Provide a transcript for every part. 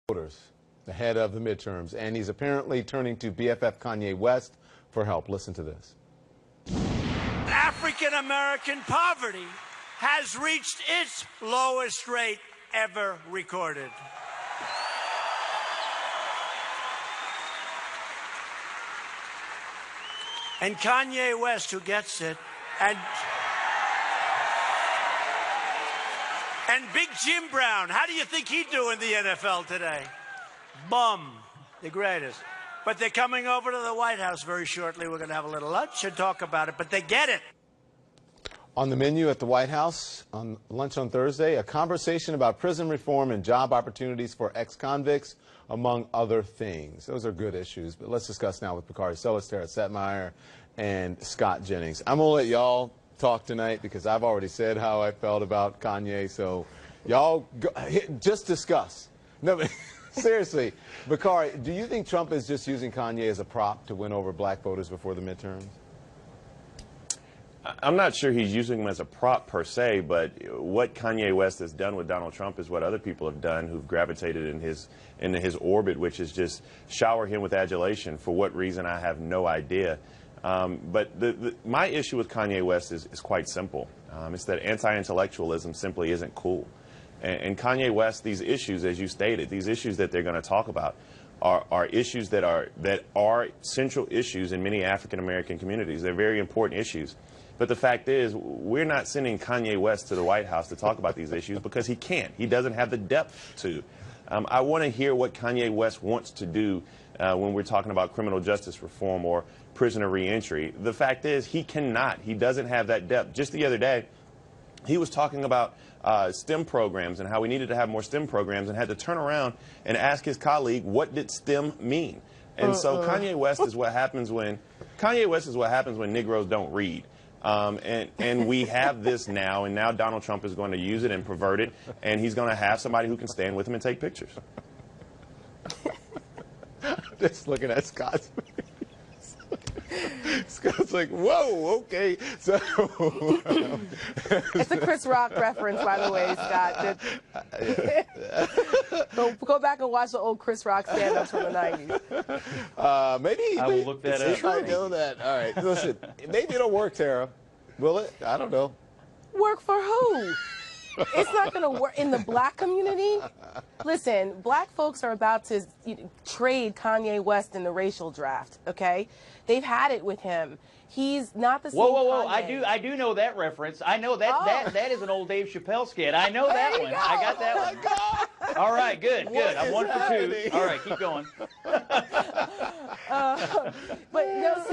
voters ahead of the midterms, and he's apparently turning to BFF Kanye West for help. Listen to this. African American poverty has reached its lowest rate ever recorded. And Kanye West, who gets it, and Big Jim Brown, how do you think he'd do in the NFL today? Bum, the greatest. But they're coming over to the White House very shortly. We're going to have a little lunch and talk about it, but they get it. On the menu at the White House on lunch on Thursday, a conversation about prison reform and job opportunities for ex-convicts, among other things. Those are good issues, but let's discuss now with Bakari Solis, Tara Setmeyer, and Scott Jennings. I'm going to let y'all talk tonight because I've already said how I felt about Kanye, so y'all just discuss. No, but seriously, Bakari, do you think Trump is just using Kanye as a prop to win over black voters before the midterms? I'm not sure he's using him as a prop per se, but what Kanye West has done with Donald Trump is what other people have done who've gravitated into his orbit, which is just shower him with adulation. For what reason, I have no idea. But my issue with Kanye West is quite simple. It's that anti-intellectualism simply isn't cool. And Kanye West, these issues, as you stated, these issues that they're going to talk about are issues that are central issues in many African American communities. They're very important issues. But the fact is, we're not sending Kanye West to the White House to talk about these issues because he can't. He doesn't have the depth to. I want to hear what Kanye West wants to do when we're talking about criminal justice reform or prisoner reentry. The fact is, he cannot. He doesn't have that depth. Just the other day, he was talking about STEM programs and how we needed to have more STEM programs and had to turn around and ask his colleague, what did STEM mean? And so Kanye West is what happens when Negroes don't read. And we have this now, and now Donald Trump is going to use it and pervert it, and he's going to have somebody who can stand with him and take pictures. Just looking at Scott's Scott's like, whoa, okay. So it's a Chris Rock reference, by the way, Scott. Go back and watch the old Chris Rock stand-ups from the 90s. Maybe I will look that up. I know that. All right, listen. Maybe it'll work, Tara. Will it? I don't know. Work for who? It's not going to work in the black community. Listen, black folks are about to trade Kanye West in the racial draft, okay? They've had it with him. He's not the same Whoa. Kanye. I do know that reference. I know that that is an old Dave Chappelle skit. I know that one. I got that one. God. All right, good. I'm 1 for 2. All right, keep going. But no,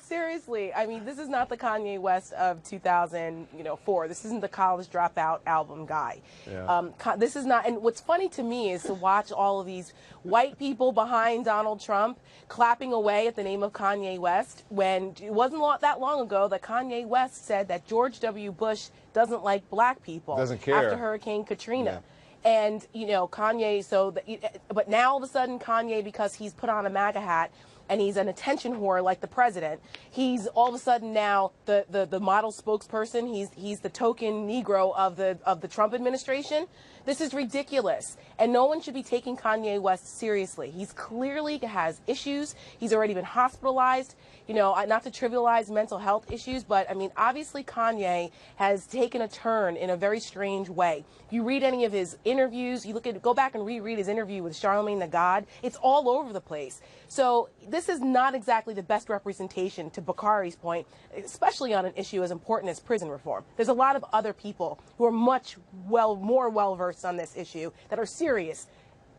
seriously, I mean, this is not the Kanye West of 2004. This isn't the college dropout album guy. Yeah. This is not, and what's funny to me is to watch all of these white people behind Donald Trump clapping away at the name of Kanye West when it wasn't that long ago that Kanye West said that George W. Bush doesn't like black people. Doesn't care. After Hurricane Katrina. Yeah. And, Kanye, but now all of a sudden Kanye, because he's put on a MAGA hat and he's an attention whore like the president, he's all of a sudden now the model spokesperson. He's the token Negro of the Trump administration. This is ridiculous. And no one should be taking Kanye West seriously. He's clearly has issues. He's already been hospitalized. Not to trivialize mental health issues, but I mean, obviously Kanye has taken a turn in a very strange way. If you read any of his interviews, go back and reread his interview with Charlamagne the God, it's all over the place. So this is not exactly the best representation, to Bakari's point, especially on an issue as important as prison reform. There's a lot of other people who are more well-versed on this issue that are serious,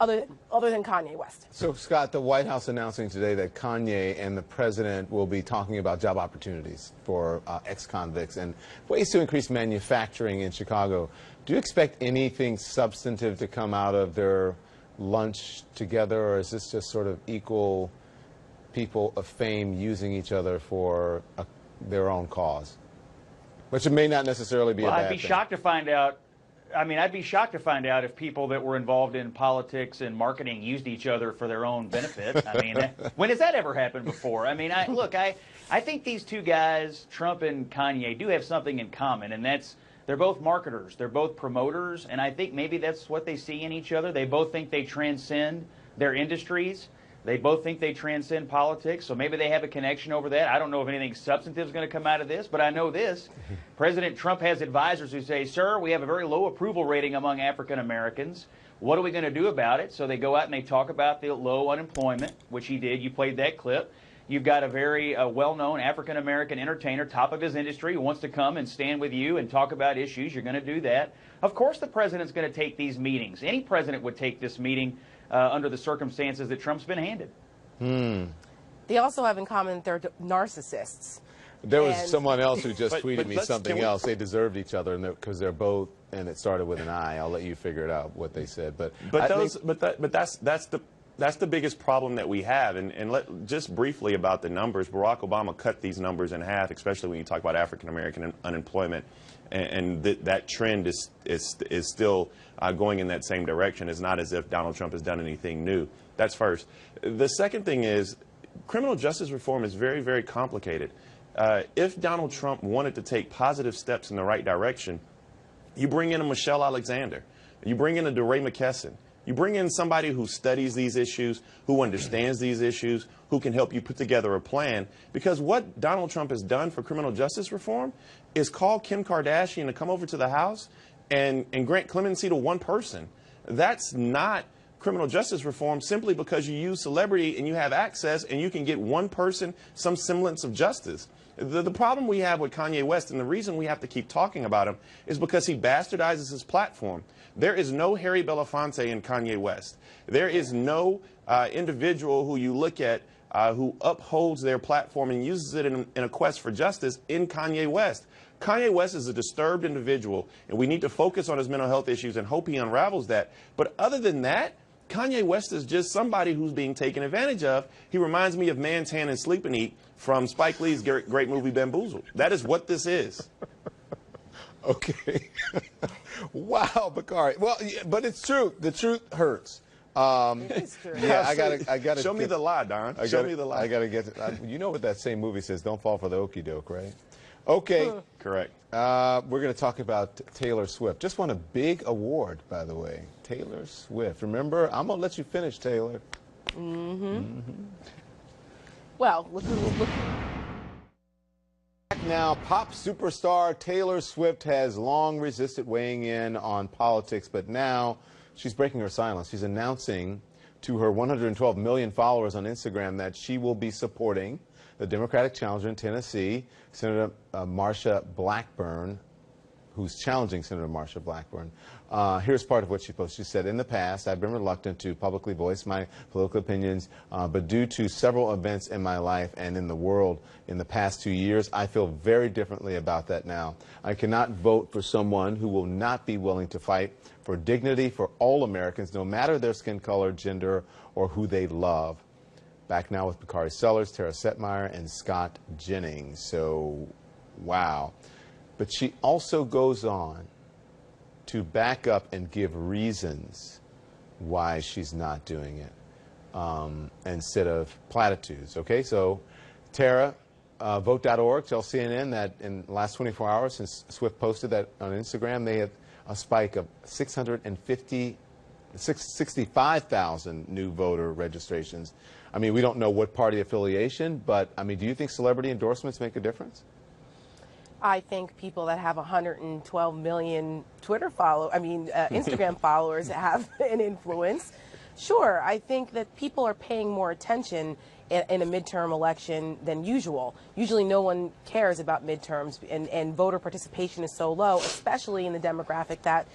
other than Kanye West. So, Scott, the White House announcing today that Kanye and the president will be talking about job opportunities for ex-convicts and ways to increase manufacturing in Chicago. Do you expect anything substantive to come out of their lunch together, or is this just sort of equal people of fame using each other for their own cause? Which may not necessarily be a bad thing. I'd be shocked to find out. I mean, I'd be shocked to find out if people that were involved in politics and marketing used each other for their own benefit. I mean, when has that ever happened before? I mean, I think these two guys, Trump and Kanye, do have something in common, and that's they're both marketers, they're both promoters, and I think maybe that's what they see in each other. They both think they transcend their industries. They both think they transcend politics, so maybe they have a connection over that. I don't know if anything substantive is going to come out of this, but I know this. President Trump has advisors who say, sir, we have a very low approval rating among African Americans. What are we going to do about it? So they go out and they talk about the low unemployment, which he did. You played that clip. You've got a very well-known African-American entertainer, top of his industry, who wants to come and stand with you and talk about issues. You're going to do that. Of course the president's going to take these meetings. Any president would take this meeting under the circumstances that Trump's been handed. They also have in common that they're narcissists. There was someone else who just But tweeted me something else. They deserved each other because they're both, and it started with an I. I'll let you figure it out what they said. But that's the biggest problem that we have. And just briefly about the numbers, Barack Obama cut these numbers in half, especially when you talk about African American unemployment, and that trend is still going in that same direction. It's not as if Donald Trump has done anything new. That's first. The second thing is criminal justice reform is very, very complicated. If Donald Trump wanted to take positive steps in the right direction, you bring in a Michelle Alexander, you bring in a DeRay McKesson, you bring in somebody who studies these issues, who understands these issues, who can help you put together a plan. Because what Donald Trump has done for criminal justice reform is call Kim Kardashian to come over to the house and grant clemency to one person. That's not criminal justice reform, simply because you use celebrity and you have access and you can get one person some semblance of justice. The problem we have with Kanye West, and the reason we have to keep talking about him, is because he bastardizes his platform. There is no Harry Belafonte in Kanye West. There is no individual who you look at who upholds their platform and uses it in a quest for justice in Kanye West. Kanye West is a disturbed individual, and we need to focus on his mental health issues and hope he unravels that. But other than that, Kanye West is just somebody who's being taken advantage of. He reminds me of Man's Hand and Sleep and Eat from Spike Lee's great movie Bamboozled. That is what this is. Okay. Wow, Bakari. Well, yeah, but it's true. The truth hurts. It is true. Yeah, I gotta show me the lie, Don. Show me the lie. I gotta get it. You know what that same movie says? Don't fall for the okie doke, right? Okay. Correct. We're going to talk about Taylor Swift. Just won a big award, by the way. Taylor Swift. Remember, I'm going to let you finish, Taylor. Well, look. Now, pop superstar Taylor Swift has long resisted weighing in on politics, but now she's breaking her silence. She's announcing to her 112 million followers on Instagram that she will be supporting the Democratic challenger in Tennessee, Senator Marsha Blackburn, who's challenging Senator Marsha Blackburn. Here's part of what she posted. She said, in the past, I've been reluctant to publicly voice my political opinions, but due to several events in my life and in the world in the past 2 years, I feel very differently about that now. I cannot vote for someone who will not be willing to fight for dignity for all Americans, no matter their skin color, gender, or who they love. Back now with Bakari Sellers, Tara Setmeyer, and Scott Jennings. So, wow. But she also goes on to back up and give reasons why she's not doing it instead of platitudes. Okay, so Tara, vote.org tells CNN that in the last 24 hours since Swift posted that on Instagram, they had a spike of 65,000 new voter registrations. I mean, we don't know what party affiliation, but, I mean, do you think celebrity endorsements make a difference? I think people that have 112 million Instagram followers have an influence. Sure, I think that people are paying more attention in a midterm election than usual. Usually no one cares about midterms, and voter participation is so low, especially in the demographic that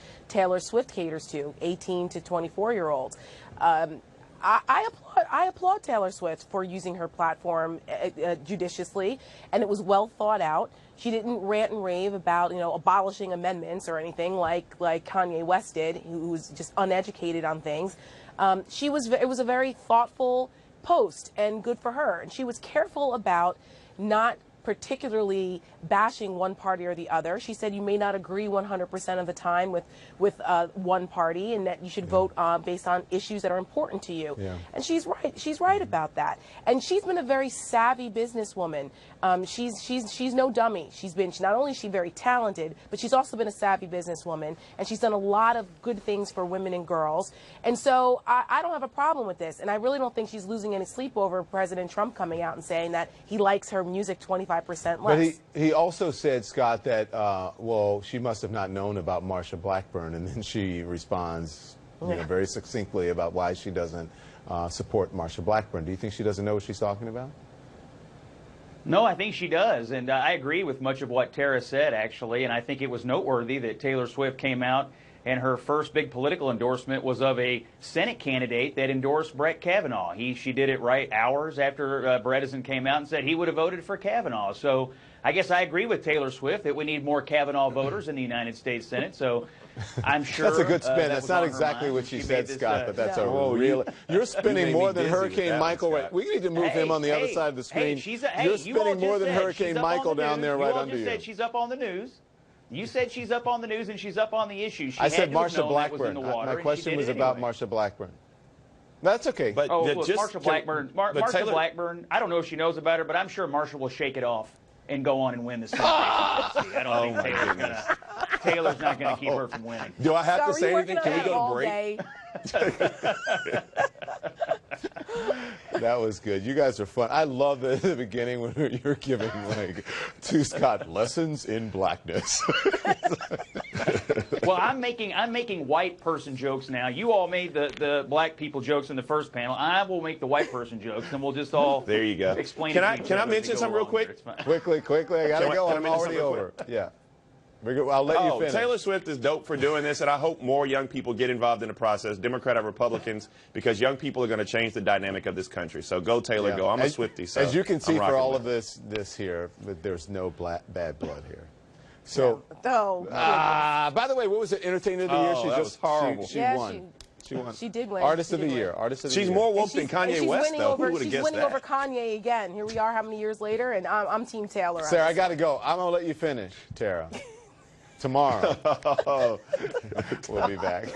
Swift caters to, 18 to 24-year-olds. I applaud Taylor Swift for using her platform judiciously, and it was well thought out. She didn't rant and rave about, abolishing amendments or anything like Kanye West did, who was just uneducated on things. It was a very thoughtful post, and good for her. And she was careful about not particularly bashing one party or the other. She said you may not agree 100% of the time with one party, and that you should vote based on issues that are important to you. Yeah. And she's right. She's right about that. And she's been a very savvy businesswoman. She's no dummy. Not only is she very talented, but she's also been a savvy businesswoman, and she's done a lot of good things for women and girls. And so I don't have a problem with this, and I really don't think she's losing any sleep over President Trump coming out and saying that he likes her music 25% less. But he also said, Scott, that, well, she must have not known about Marsha Blackburn, and then she responds very succinctly about why she doesn't support Marsha Blackburn. Do you think she doesn't know what she's talking about? No, I think she does, and I agree with much of what Tara said, actually, and I think it was noteworthy that Taylor Swift came out and her first big political endorsement was of a Senate candidate that endorsed Brett Kavanaugh. She did it right hours after Bredesen came out and said he would have voted for Kavanaugh. So I guess I agree with Taylor Swift that we need more Kavanaugh voters in the United States Senate. So I'm sure that's a good spin. That's not on her exactly mind what she when said, made Scott, this, but that's no. a real. You're spinning more than dizzy with Hurricane that Michael. one, Scott. We need to move him on the other side of the screen. You're you all spinning just more than said Hurricane she's up on Michael the down news. there right You all under just you. said she's up on the news. You said she's up on the news and she's up on the issue. I said Marsha Marsha Blackburn. My question was about Marsha Blackburn. That's okay. But Marsha Blackburn. Marsha Taylor, Blackburn. I don't know if she knows about her, but I'm sure Marsha will shake it off and go on and win this presidency. I don't think Taylor's not going to keep her from winning. Do I have to So say are you anything? working Can we on go that to all break? day? That was good. You guys are fun. I love the beginning when you're giving to Scott lessons in blackness. Well, I'm making white person jokes now. You all made the black people jokes in the first panel. I will make the white person jokes, and we'll just all there you go. Explain. Can it to each I other mention as we go something real along quick? here. Quickly. I gotta go. Can I I'm mention already something real over. Yeah. I'll let you finish. Taylor Swift is dope for doing this, and I hope more young people get involved in the process, Democrat or Republicans, because young people are going to change the dynamic of this country. So go, Taylor, go. I'm a Swiftie. So as you can see, I'm for rocking all with of it. this here, there's no bad blood here. So, By the way, what was it? Entertainer of the Year? She that just was horrible. She Yeah, won. She won. She did win. Artist She of the did Year. win. Artist of the She's Year. more woke And than Kanye she's West, winning though. over, Who would have she's guessed winning that? over Kanye again. Here we are, how many years later, and I'm Team Taylor. Sarah, I got to go. I'm going to let you finish, Tara. Tomorrow. We'll be back.